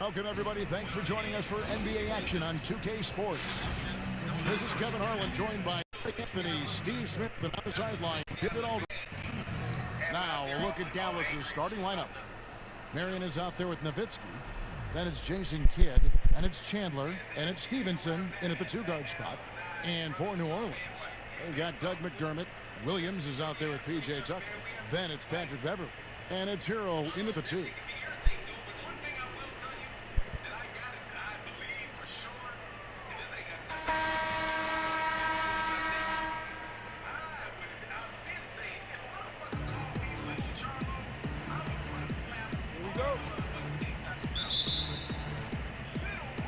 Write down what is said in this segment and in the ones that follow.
Welcome, everybody. Thanks for joining us for NBA action on 2K Sports. This is Kevin Harlan, joined by Anthony, Steve Smith, and on the sideline, David Aldridge. Now, a look at Dallas's starting lineup. Marion is out there with Nowitzki. Then it's Jason Kidd, and it's Chandler, and it's Stevenson in at the two-guard spot. And for New Orleans, they've got Doug McDermott. Williams is out there with P.J. Tucker. Then it's Patrick Beverley, and it's Hero in at the two.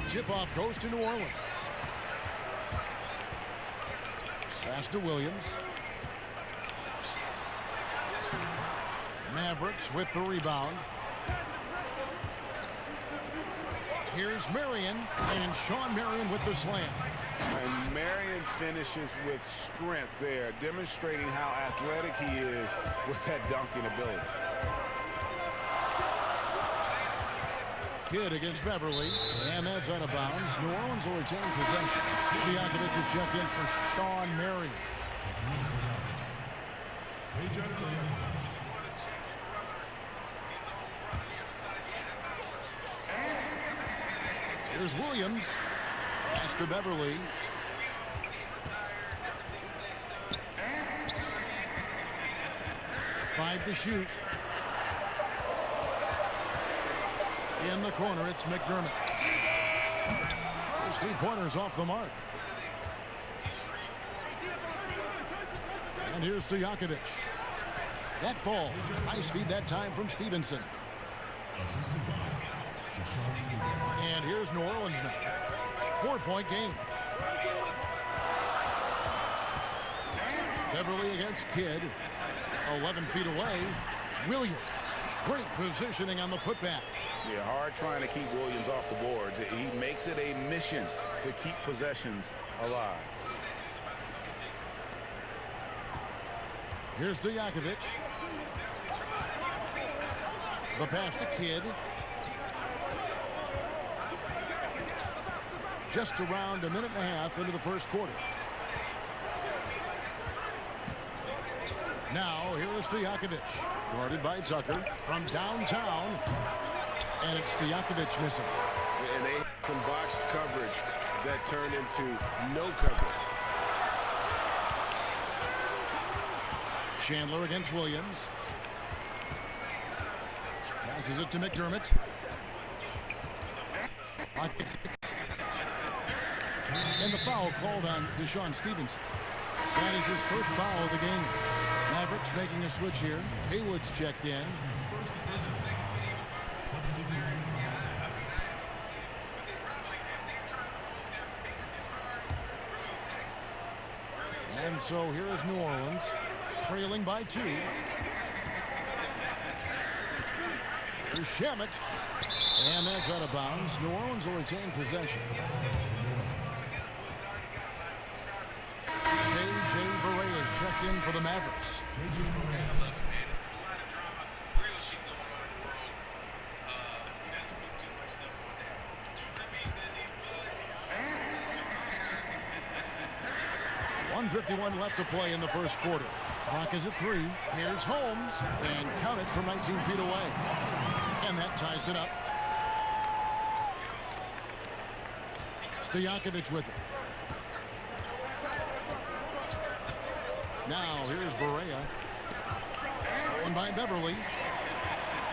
Tip-off goes to New Orleans. Pass to Williams. Mavericks with the rebound. Here's Marion, and Sean Marion with the slam. And Marion finishes with strength there, demonstrating how athletic he is with that dunking ability. Kidd against Beverly, and that's out of bounds. New Orleans will retain possession. Stojakovic is checked in for Sean Marion. Here's Williams. Pass to Beverly. Five to shoot. In the corner, it's McDermott. Those three-pointers off the mark. And here's Stojakovic. That ball, high speed that time from Stevenson. And here's New Orleans now. 4-point game. Beverly against Kidd. 11 feet away. Williams. Great positioning on the putback. Yeah, hard trying to keep Williams off the boards. He makes it a mission to keep possessions alive. Here's Stojakovic. The pass to Kidd. Just around a minute and a half into the first quarter. Now, here's Stojakovic. Guarded by Tucker from downtown. And it's Stojakovic missing. And they had some botched coverage that turned into no coverage. Chandler against Williams. Passes it to McDermott. And the foul called on Deshaun Stevenson. That is his first foul of the game. Mavericks making a switch here. Haywood's checked in. And so here is New Orleans, trailing by 2. Here's Shamet, and that's out of bounds. New Orleans will retain possession. J.J. Barea is checked in for the Mavericks. .151 left to play in the first quarter. Clock is at 3. Here's Holmes, and count it from 19 feet away. And that ties it up. Stojakovic with it. Now here's Barea. Stolen by Beverly.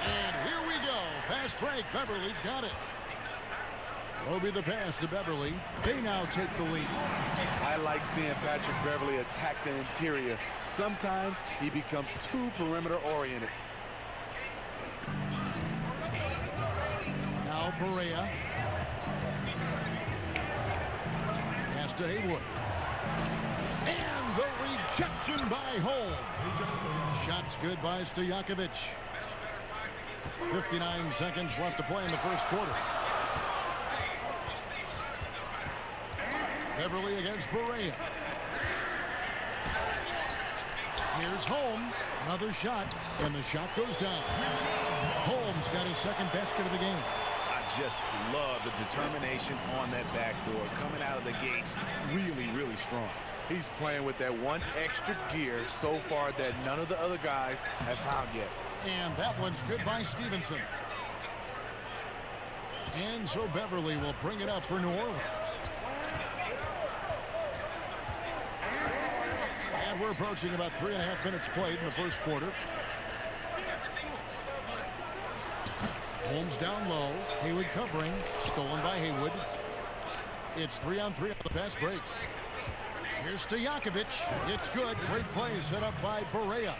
And here we go. Fast break. Beverly's got it. Will be the pass to Beverly. They now take the lead. I like seeing Patrick Beverley attack the interior. Sometimes he becomes too perimeter oriented. Now Barea. Pass to Haywood. And the rejection by Holmes. Shots good by Stojakovic. 59 seconds left to play in the first quarter. Beverly against Barea. Here's Holmes. Another shot, and the shot goes down. Holmes got his second basket of the game. I just love the determination on that backboard. Coming out of the gates really, really strong. He's playing with that one extra gear so far that none of the other guys have found yet. And that one's good by Stevenson. And so Beverly will bring it up for New Orleans. And we're approaching about 3.5 minutes played in the first quarter. Holmes down low. Haywood covering. Stolen by Haywood. It's 3-on-3 on the fast break. Here's Stojakovic. It's good. Great play set up by Barea.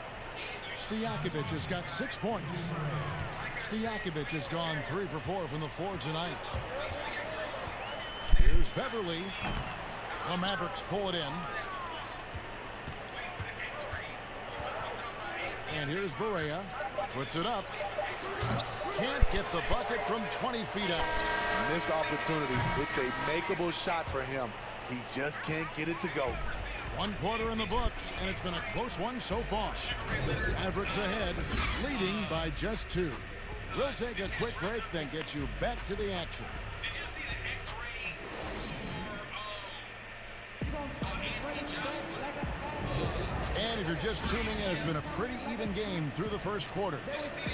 Stojakovic has got 6 points. Stojakovic has gone 3 for 4 from the floor tonight. Here's Beverly. The Mavericks pull it in. And here's Barea. Puts it up. Can't get the bucket from 20 feet out. Missed opportunity. It's a makeable shot for him. He just can't get it to go. 1 quarter in the books, and it's been a close one so far. Mavericks ahead, leading by just 2. We'll take a quick break, then get you back to the action. And if you're just tuning in, it's been a pretty even game through the first quarter.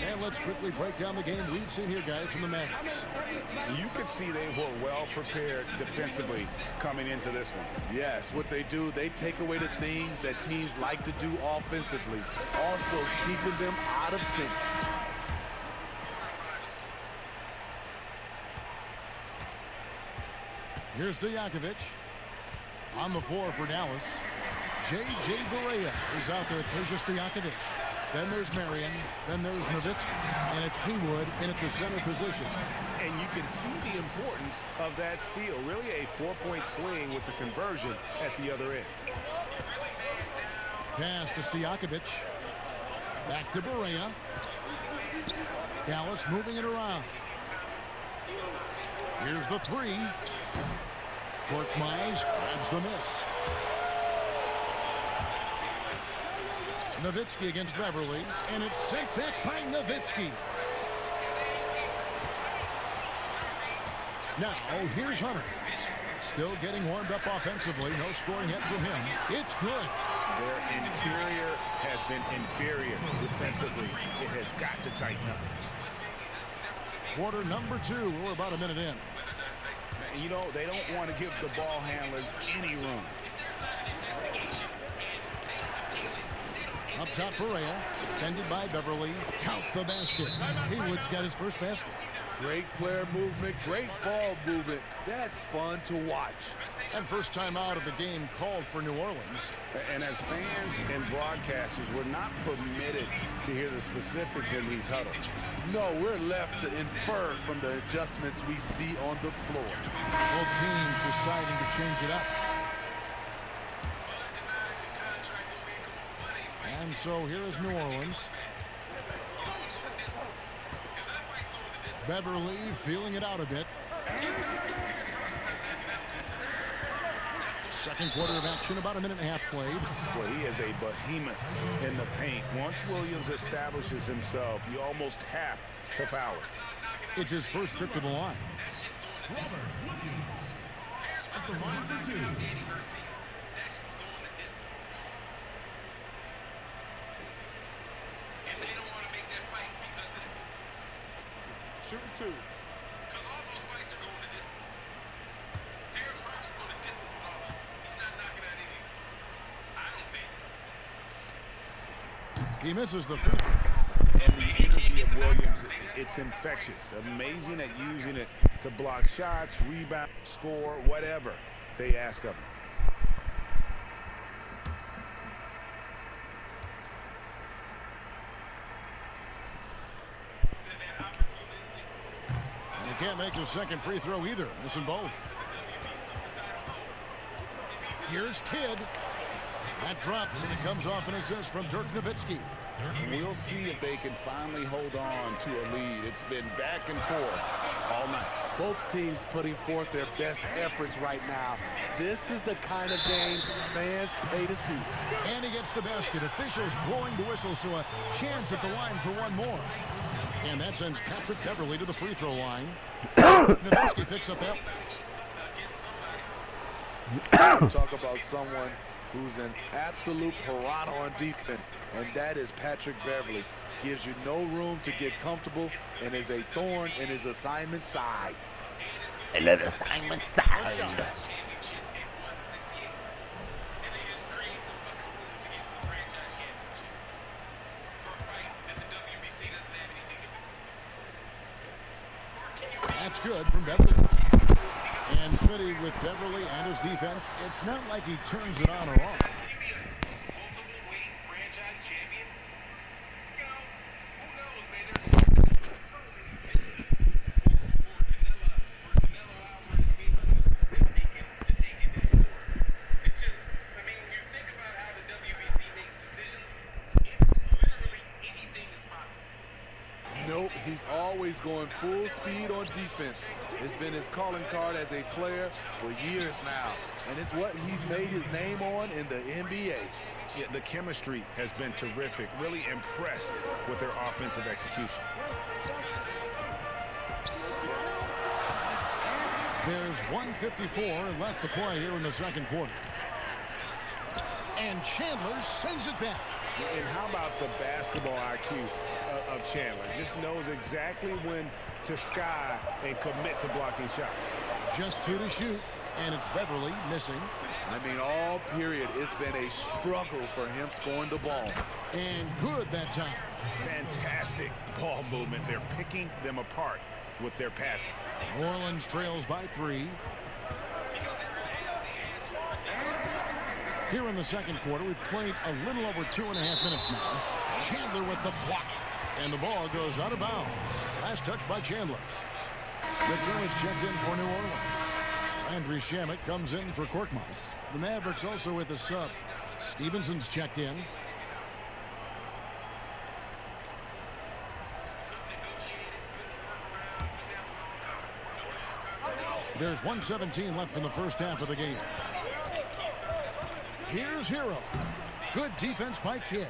And let's quickly break down the game we've seen here, guys, from the Mavericks. You could see they were well prepared defensively coming into this one. Yes, what they do, they take away the things that teams like to do offensively, also keeping them out of sync. Here's Stojakovic on the floor for Dallas. J.J. Barea is out there. There's Stojakovic. Then there's Marion. Then there's Nowitzki. And it's Haywood in at the center position. And you can see the importance of that steal. Really a 4-point swing with the conversion at the other end. Pass to Stojakovic. Back to Barea. Dallas moving it around. Here's the 3. Korkmaz grabs the miss. Nowitzki against Beverly, and it's sent back by Nowitzki. Now, here's Hunter. Still getting warmed up offensively. No scoring yet from him. It's good. Their interior has been inferior defensively. It has got to tighten up. Quarter number 2. We're about a minute in. You know, they don't want to give the ball handlers any room. Up top, Barea, defended by Beverly. Count the basket. Haywood's got his first basket. Great player movement, great ball movement. That's fun to watch. And first time out of the game called for New Orleans. And as fans and broadcasters, we're not permitted to hear the specifics in these huddles. No, we're left to infer from the adjustments we see on the floor. Both teams deciding to change it up. And so here is New Orleans. Beverly feeling it out a bit. Second quarter of action, about a minute and a half played. Well, he is a behemoth in the paint. Once Williams establishes himself, you almost have to foul it. It's his first trip to the line. Robert Williams at the line for 2. Shoot 2. He misses the free throw. And the energy of Williams, it's infectious. Amazing at using it to block shots, rebound, score, whatever they ask of him. And he can't make his second free throw either. Missing both. Here's Kidd. That drops, and it comes off an assist from Dirk Nowitzki. We'll see if they can finally hold on to a lead. It's been back and forth all night. Both teams putting forth their best efforts right now. This is the kind of game fans pay to see. And he gets the basket. Officials blowing the whistle, so a chance at the line for one more. And that sends Patrick Beverly to the free throw line. Nowitzki picks up that. Talk about someone who's an absolute piranha on defense, and that is Patrick Beverly. Gives you no room to get comfortable and is a thorn in his assignment side. That's good from Beverly. And Smitty with Beverly and his defense, it's not like he turns it on or off. Nope, he's always going full speed on defense. It's been his calling card as a player for years now, and it's what he's made his name on in the NBA. Yeah, the chemistry has been terrific. Really impressed with their offensive execution. There's 1:54 left to play here in the second quarter. And Chandler sends it back. And how about the basketball IQ of Chandler? Just knows exactly when to sky and commit to blocking shots. Just 2 to shoot, and it's Beverly missing. I mean, all period, it's been a struggle for him scoring the ball. And good that time. Fantastic ball movement. They're picking them apart with their passing. New Orleans trails by 3. Here in the second quarter, we've played a little over 2.5 minutes now. Chandler with the block. And the ball goes out of bounds. Last touch by Chandler. McDermott's checked in for New Orleans. Andrew Shamet comes in for Korkmaz. The Mavericks also with a sub. Stevenson's checked in. There's 1:17 left in the first half of the game. Here's Hero. Good defense by Kidd.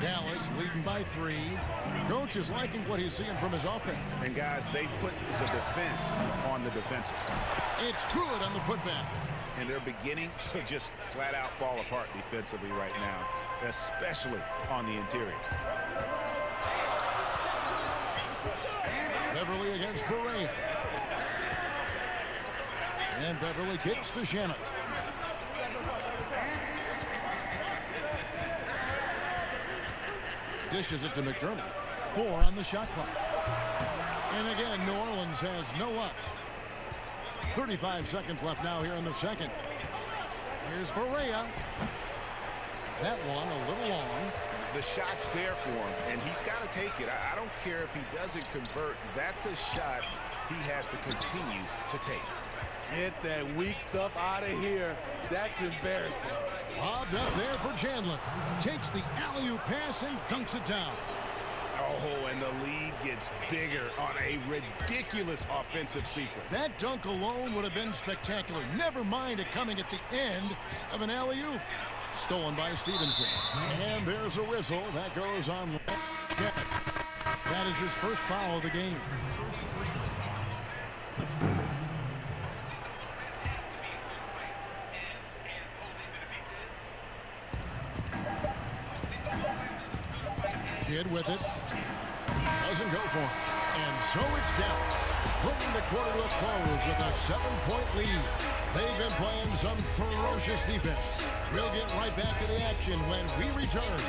Dallas leading by 3. Coach is liking what he's seeing from his offense. And guys, they put the defense on the defensive. It's good on the putback. And they're beginning to just flat out fall apart defensively right now, especially on the interior. Beverly against Berea. And Beverly kicks to Shamet. Dishes it to McDermott. 4 on the shot clock. And again, New Orleans has no luck. 35 seconds left now here in the second. Here's Berea. That one a little long. The shot's there for him, and he's got to take it. I don't care if he doesn't convert. That's a shot he has to continue to take. Get that weak stuff out of here. That's embarrassing. Lobbed up there for Chandler. Takes the alley-oop pass and dunks it down. Oh, and the lead gets bigger on a ridiculous offensive sequence. That dunk alone would have been spectacular. Never mind it coming at the end of an alley-oop. Stolen by Stevenson. And there's a whistle. That goes on. That is his first foul of the game. Kidd with it. Doesn't go for it. And so it's Dallas, bringing the quarter to a close with a 7-point lead. They've been playing some ferocious defense. We'll get right back to the action when we return.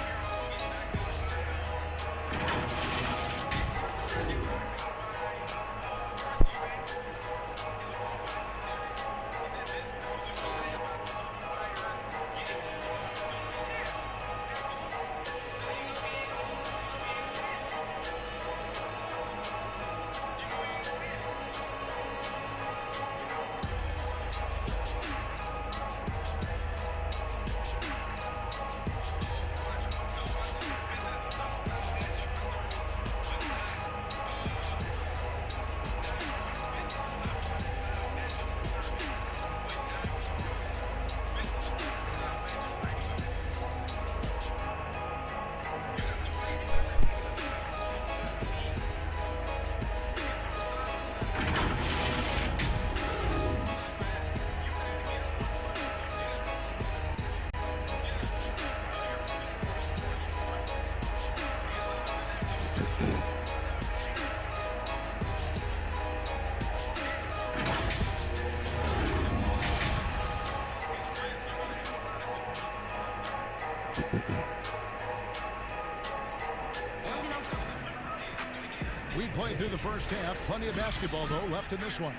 We played through the first half. Plenty of basketball, though, left in this one.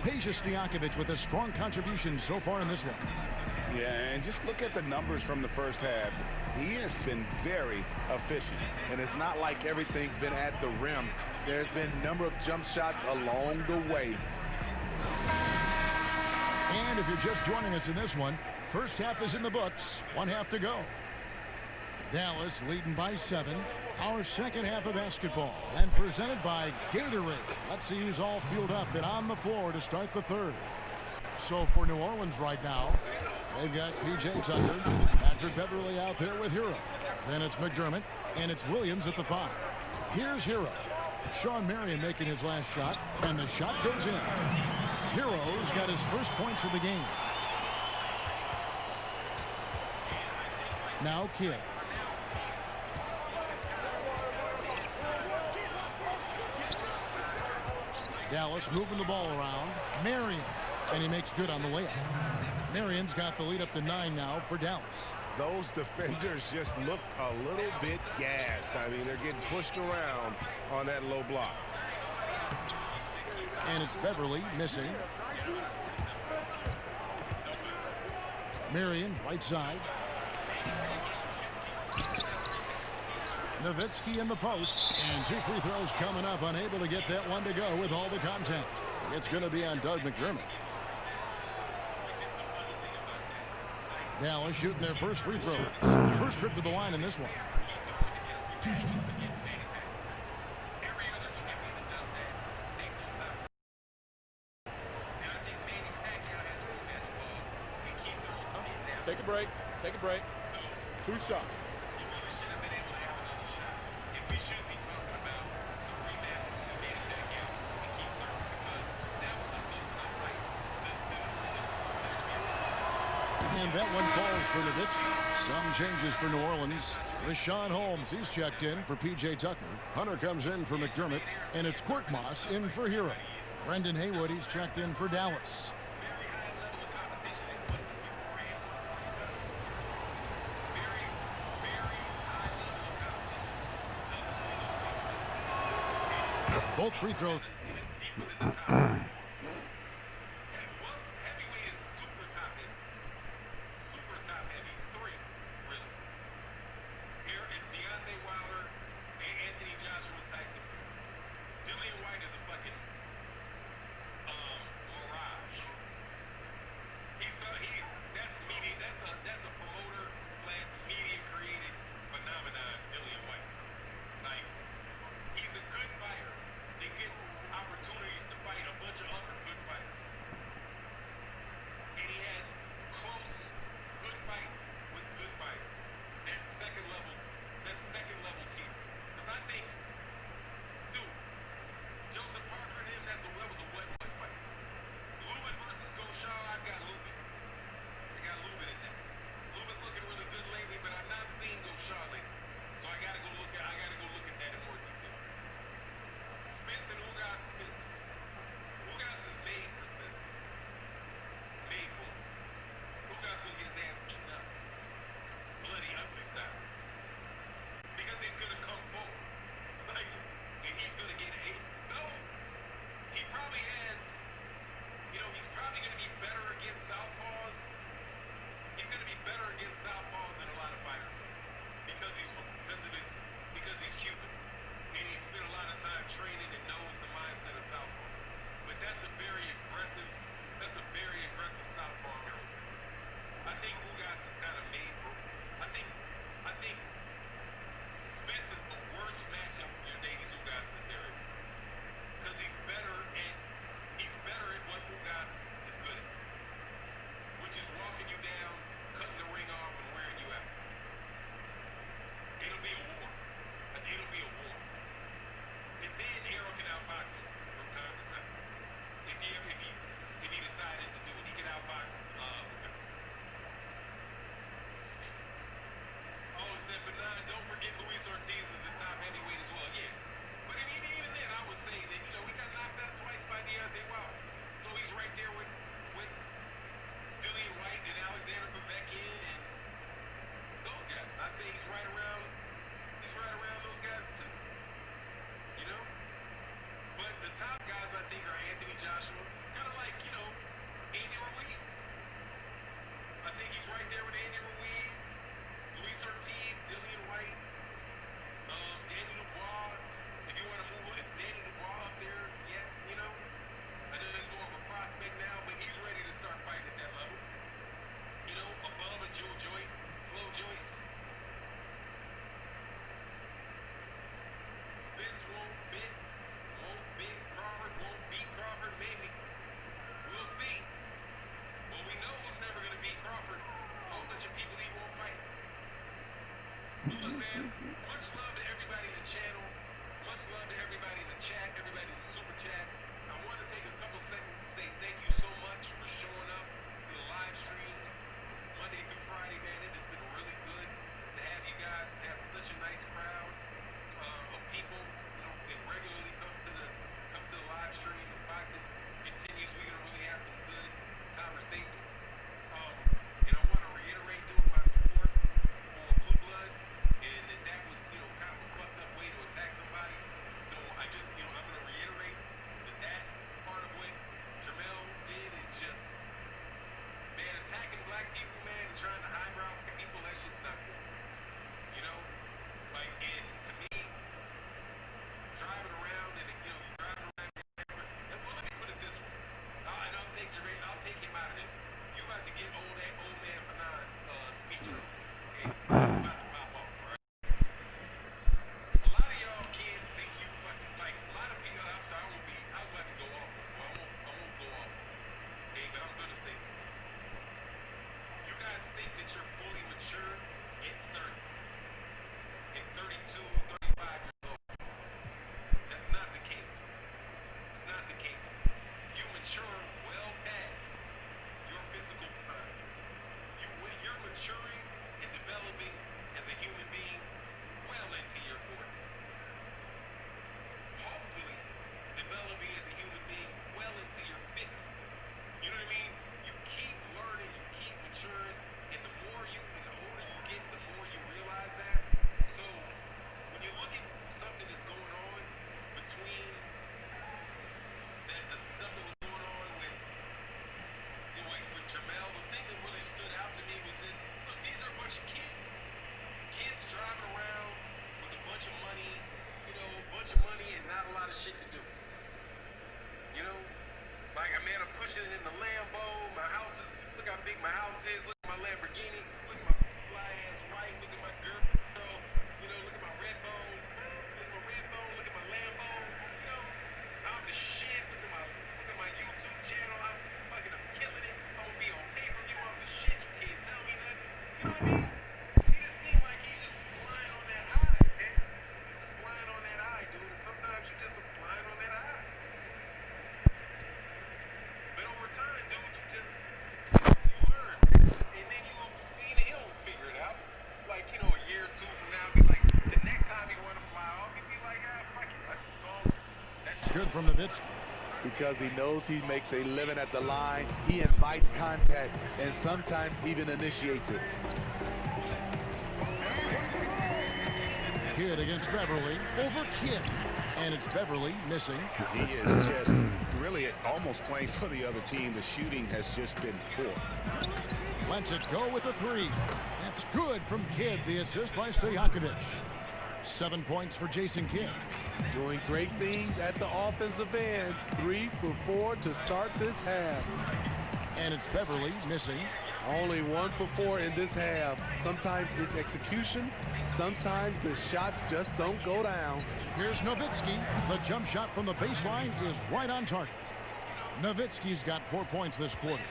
Peja Stojakovic with a strong contribution so far in this one. Yeah, and just look at the numbers from the first half. He has been very efficient. And it's not like everything's been at the rim. There's been a number of jump shots along the way. And if you're just joining us in this one, first half is in the books. 1 half to go. Dallas leading by 7. Our second half of basketball, and presented by Gatorade. Let's see who's all fueled up and on the floor to start the third. So for New Orleans right now, they've got P.J. Tucker, Patrick Beverly out there with Hero. Then it's McDermott, and it's Williams at the 5. Here's Hero. Sean Marion making his last shot, and the shot goes in. Hero's got his first points of the game. Now Kidd. Dallas moving the ball around. Marion. And he makes good on the layup. Marion's got the lead up to 9 now for Dallas. Those defenders just look a little bit gassed. I mean, they're getting pushed around on that low block. And it's Beverly missing. Marion, right side. Nowitzki in the post, and 2 free throws coming up, unable to get that one to go with all the contact. It's going to be on Doug McDermott. Dallas shooting their first free throws. First trip to the line in this one. Take a break. Take a break. 2 shots. And that one falls for Nowitzki. Some changes for New Orleans. Rashawn Holmes, he's checked in for P.J. Tucker. Hunter comes in for McDermott. And it's Korkmaz in for Hero. Brendan Haywood, he's checked in for Dallas. Both free throws. Well, look, man, much love to everybody in the channel. Much love to everybody in the chat, everybody in the super chat. I want to take a couple seconds to say thank you so much for showing up to the live streams Monday through Friday, man. It has been really good to have you guys have such a nice crowd of people, you know, that regularly come to the live stream. As boxing continues, we're gonna really have some good conversations. And I want to reiterate doing my support for Blue Blood, and that was, you know, kind of a fucked up way to attack somebody. So I just, you know, I'm gonna reiterate that part of what Jermell did is just, man, attacking black people, man, and trying to highbrow people, that shit's not good. You know, like, and to me, driving around and, you know, driving around. Well, let me put it this way. And I'll take Jermaine, I'll take him out of this. You about to get old man Fanon speechless. Okay? It's about to pop off, all right? A lot of y'all kids think you fucking, like, a lot of people, I'm sorry, I was about to go off. Well, I won't go off. Okay, but I'm gonna say this. You guys think that you're fully mature at 30, at 32, 35 years old. That's not the case. It's not the case. You mature well past your physical prime. You're maturing and developing as a human being well into your 40s. Hopefully, developing as a human being well into your 50s. You know what I mean? You keep learning, you keep maturing, and the older you get, the more you realize that. So, when you look at something that's going on between the stuff that was going on with, you know, like with Jermell, the thing that really stood out to me was that, look, these are a bunch of kids. Kids driving around with a bunch of money, you know, and not a lot of shit to do. You know? Like, man, I'm pushing it in the Lambo. My house is, look how big my house is. Look at my Lamborghini. Look at my fly-ass wife. Look at my girl. You know, look at my red bone. Look at my red bone. Look at my Lambo. You know, I'm the shit. Look at my YouTube channel. I'm killing it. I'm gonna be on pay-per-view. I'm the shit. You can't tell me nothing. You know what I mean? He just seems like he's just flying on that high, man. He's just flying on that high, dude. And sometimes you just flying on that high. But over time, dude, you learn. And then he'll figure it out. Like, you know, a year or two from now, be like, the next time he want to fly off, he'd be like, fuck it. Let's go. It's good from Nowitzki. Because he knows he makes a living at the line. He invites contact and sometimes even initiates it. Kidd against Beverly. Over Kidd. And it's Beverly missing. He is just really almost playing for the other team. The shooting has just been poor. Lets it go with the three. That's good from Kidd. The assist by Stojakovic. 7 points for Jason Kidd. Doing great things at the offensive end. 3 for 4 to start this half. And it's Beverly missing. Only 1 for 4 in this half. Sometimes it's execution. Sometimes the shots just don't go down. Here's Nowitzki. The jump shot from the baseline is right on target. Nowitzki's got 4 points this quarter.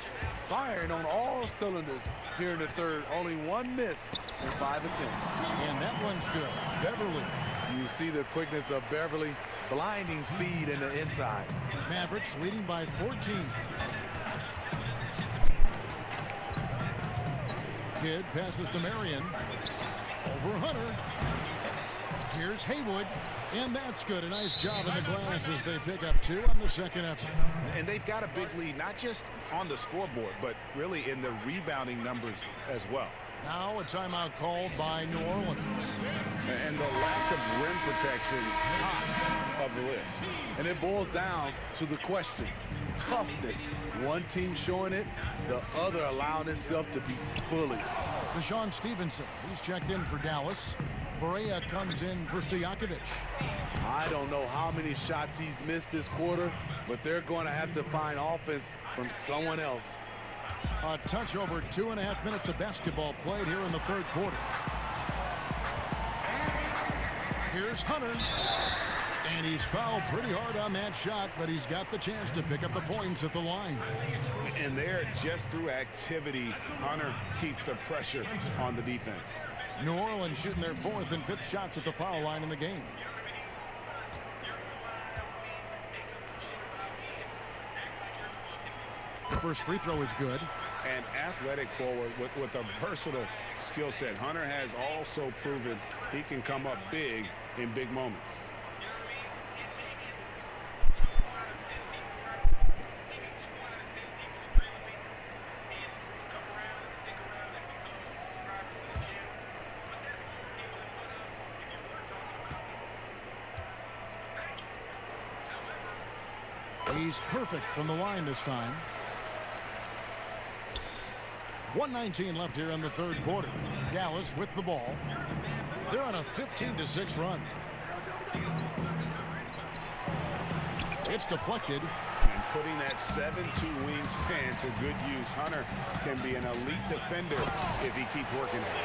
Firing on all cylinders here in the third. Only 1 miss in 5 attempts. And that one's good. Beverly. You see the quickness of Beverly. Blinding speed in the inside. Mavericks leading by 14. Kidd passes to Marion. Over Hunter. Here's Haywood. And that's good. A nice job in the glass as they pick up 2 on the second effort. And they've got a big lead, not just on the scoreboard, but really in the rebounding numbers as well. Now a timeout called by New Orleans. And the lack of rim protection, top of the list. And it boils down to the question. Toughness. One team showing it, the other allowing itself to be bullied. Deshaun Stevenson, he's checked in for Dallas. Berea comes in for Stojakovic. I don't know how many shots he's missed this quarter, but they're going to have to find offense from someone else. A touch over 2.5 minutes of basketball played here in the third quarter. Here's Hunter. And he's fouled pretty hard on that shot, but he's got the chance to pick up the points at the line. And there, just through activity, Hunter keeps the pressure on the defense. New Orleans shooting their 4th and 5th shots at the foul line in the game. The first free throw is good. An athletic forward with a versatile skill set. Hunter has also proven he can come up big in big moments. He's perfect from the line this time. 1:19 left here in the 3rd quarter. Dallas with the ball. They're on a 15-6 run. It's deflected. And putting that 7-2 wingspan to good use. Hunter can be an elite defender if he keeps working at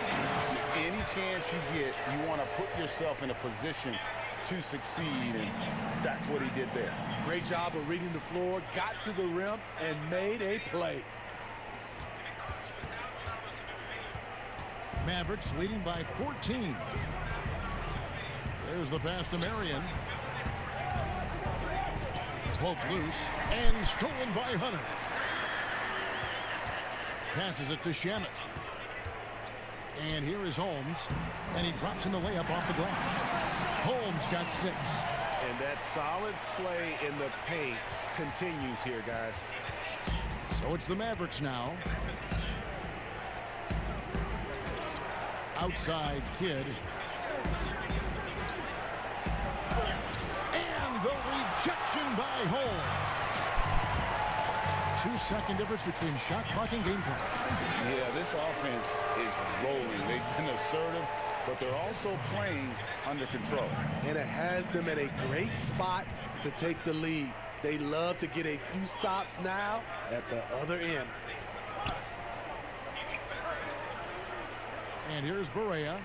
it. Any chance you get, you want to put yourself in a position to succeed, and that's what he did there. Great job of reading the floor, got to the rim, and made a play. Mavericks leading by 14. There's the pass to Marion. Poked loose and stolen by Hunter. Passes it to Shamet. And here is Holmes, and he drops in the layup off the glass. Holmes got 6. And that solid play in the paint continues here, guys. So it's the Mavericks now. Outside Kidd. And the rejection by Holmes. 2-second difference between shot clock and game clock. Yeah, this offense is rolling. They've been assertive, but they're also playing under control. And it has them at a great spot to take the lead. They love to get a few stops now at the other end. And here's Barea.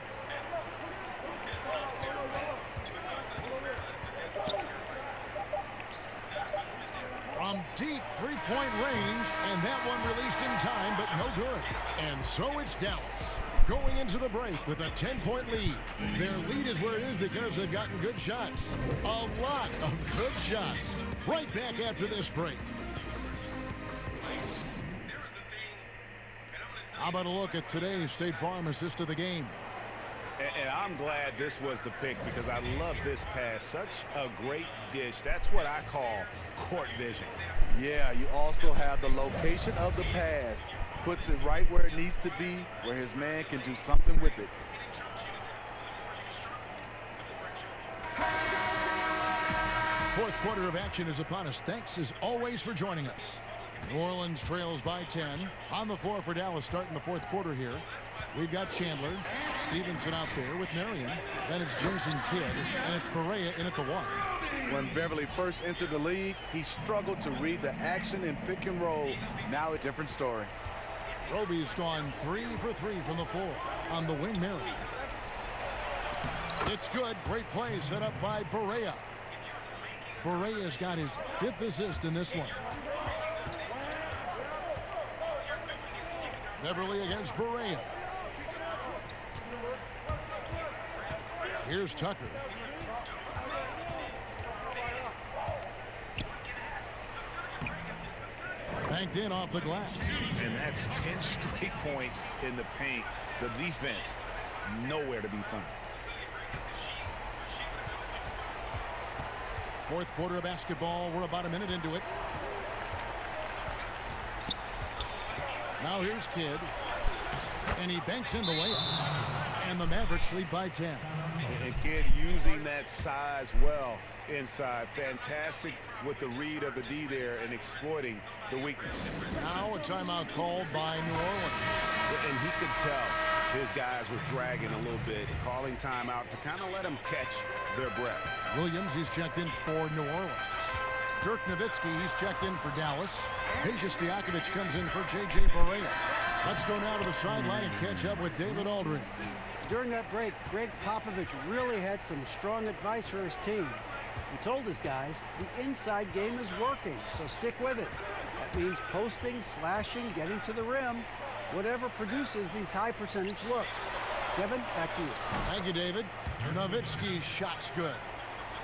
From deep three-point range, and that one released in time, but no good. And so it's Dallas going into the break with a 10-point lead. Their lead is where it is because they've gotten good shots. A lot of good shots. Right back after this break. How about a look at today's State Farm assist of the game? And I'm glad this was the pick because I love this pass. Such a great dish. That's what I call court vision. Yeah, you also have the location of the pass. Puts it right where it needs to be, where his man can do something with it. Fourth quarter of action is upon us. Thanks as always for joining us. New Orleans trails by 10. On the floor for Dallas starting the fourth quarter here. We've got Chandler, Stevenson out there with Marion. Then it's Jason Kidd, and it's Barea in at the 1. When Beverly first entered the league, he struggled to read the action in pick and roll. Now a different story. Roby's gone 3 for 3 from the floor on the wing. Marion. It's good. Great play set up by Barea. Barea's got his 5th assist in this one. Beverly against Barea. Here's Tucker. Banked in off the glass. And that's 10 straight points in the paint. The defense, nowhere to be found. Fourth quarter of basketball. We're about a minute into it. Now here's Kidd. And he banks in the layup. And the Mavericks lead by 10. And Kidd using that size well inside. Fantastic with the read of the D there and exploiting the weakness. Now a timeout called by New Orleans. And he could tell his guys were dragging a little bit, calling timeout to kind of let them catch their breath. Williams, he's checked in for New Orleans. Dirk Nowitzki, he's checked in for Dallas. Peja Stojakovic comes in for J.J. Barea. Let's go now to the sideline and catch up with David Aldridge. During that break, Greg Popovich really had some strong advice for his team. He told his guys, the inside game is working, so stick with it. That means posting, slashing, getting to the rim, whatever produces these high percentage looks. Kevin, back to you. Thank you, David. Nowitzki's shot's good.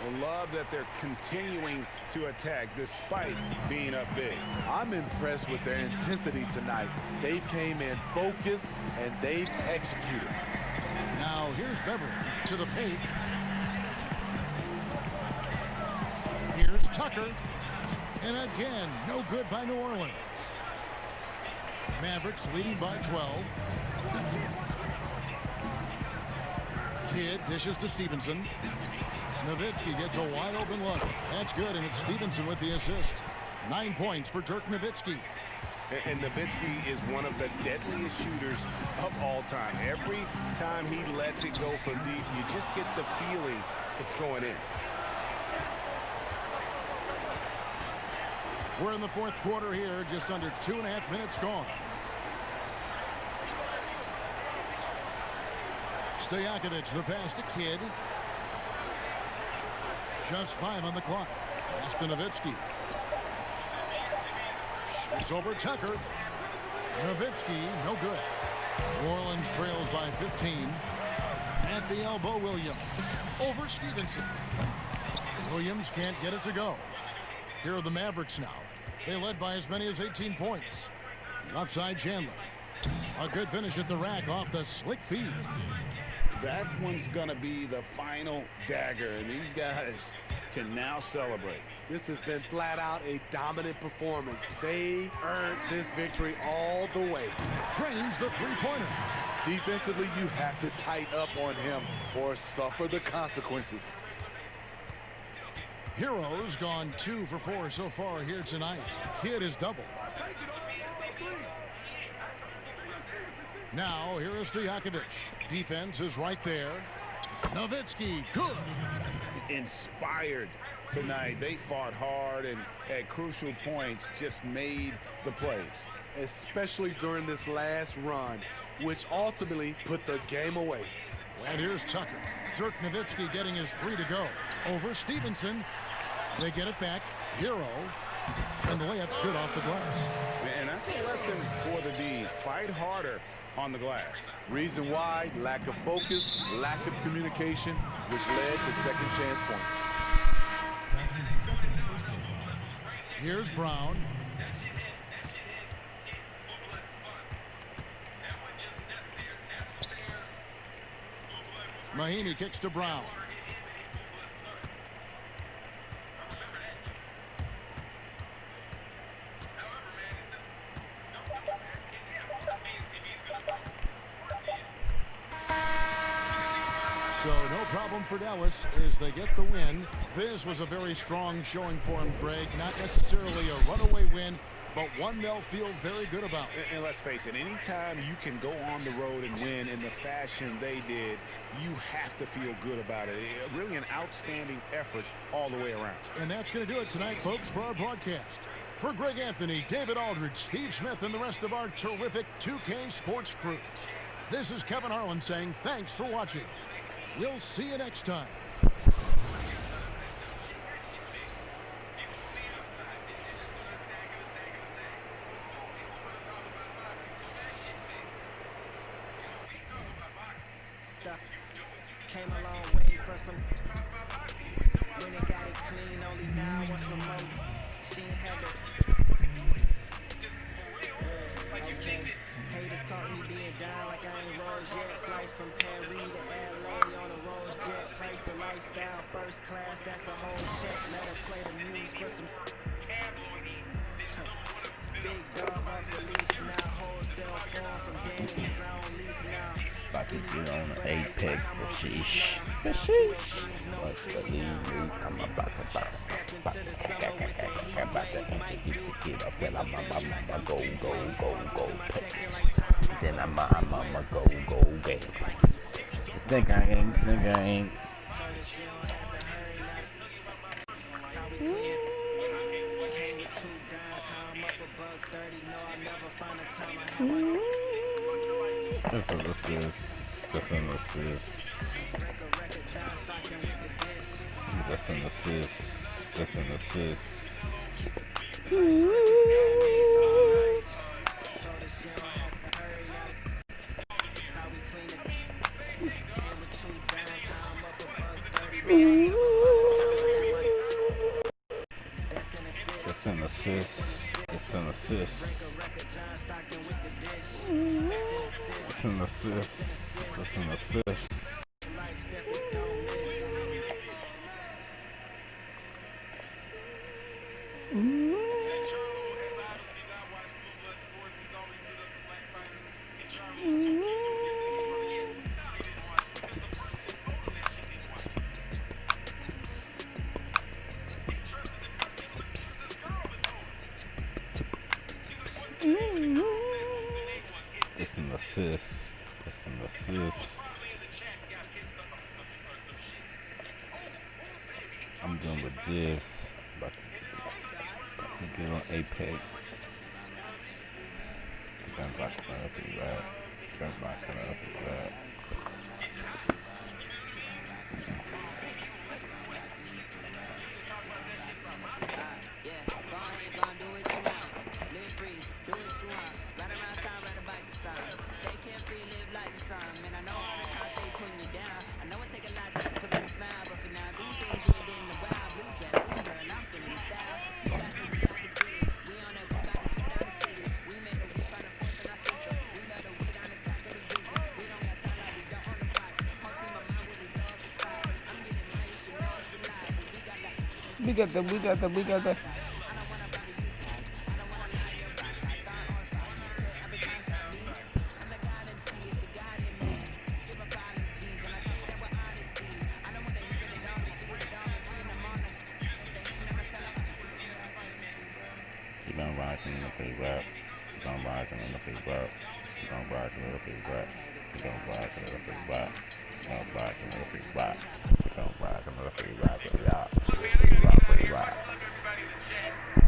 I love that they're continuing to attack despite being up big. I'm impressed with their intensity tonight. They came in focused and they've executed. Now here's Beverly to the paint. Here's Tucker. And again, no good by New Orleans. Mavericks leading by 12. Kidd dishes to Stevenson. Nowitzki gets a wide open look. That's good, and it's Stevenson with the assist. 9 points for Dirk Nowitzki. And Nowitzki is one of the deadliest shooters of all time. Every time he lets it go from deep, you just get the feeling it's going in. We're in the fourth quarter here, just under 2.5 minutes gone. Stojakovic, the pass to Kidd. Just 5 on the clock. Pass to Nowitzki. Shoots over Tucker. Nowitzki, no good. New Orleans trails by 15. At the elbow, Williams. Over Stevenson. Williams can't get it to go. Here are the Mavericks now. They led by as many as 18 points. Offside Chandler. A good finish at the rack off the slick feed. That one's going to be the final dagger, and these guys can now celebrate. This has been flat out a dominant performance. They earned this victory all the way. Drains the three-pointer. Defensively, you have to tighten up on him or suffer the consequences. Hero's gone 2 for 4 so far here tonight. Kidd is double. Now, here is Stojakovic. Defense is right there. Nowitzki, good. Inspired tonight. They fought hard and at crucial points just made the plays. Especially during this last run, which ultimately put the game away. And here's Tucker. Dirk Nowitzki getting his 3 to go. Over Stevenson. They get it back. Hero. And the layup's good off the glass. And that's a lesson for the D. Fight harder on the glass. Reason why? Lack of focus, lack of communication, which led to second chance points. That's his second personal foul. Here's Brown. Mahinmi kicks to Brown. So no problem for Dallas as they get the win. This was a very strong showing for him, Greg. Not necessarily a runaway win, but one they'll feel very good about. And let's face it, anytime you can go on the road and win in the fashion they did, you have to feel good about it. Really an outstanding effort all the way around. And that's going to do it tonight, folks, for our broadcast. For Greg Anthony, David Aldridge, Steve Smith, and the rest of our terrific 2K Sports crew, this is Kevin Harlan saying thanks for watching. We'll see you next time. Came a long way for some. When it got it clean, only now want some more. She ain't had to. Okay. Haters taught me being down like I ain't rose yet. Flights from Paris to LA on a Rolls jet. Price the lifestyle, first class, that's a whole check. Let her play the music for some. Big dog off the leash now. Wholesale form from Danny's on lease now. About to get on the apex for sheesh. What's the lead? I'm about to introduce the kid. I feel I'm go, Pepsi. Then I'm go, game. Think I ain't. That's an assist. That's an assist. That's an assist. That's an assist. It's an assist. It's an assist. It's an assist. It's an assist. It's an assist. It's an assist. I'm done with this. About to get on Apex. Gun back up and back. Gun back up and back. We got the. You don't rock in the free rap. You don't rock in the free rap. You don't rock in the free rap. You don't rock in the free rap. You don't rock in the free rap. You don't rock in the free rap. You don't rock in the free rap.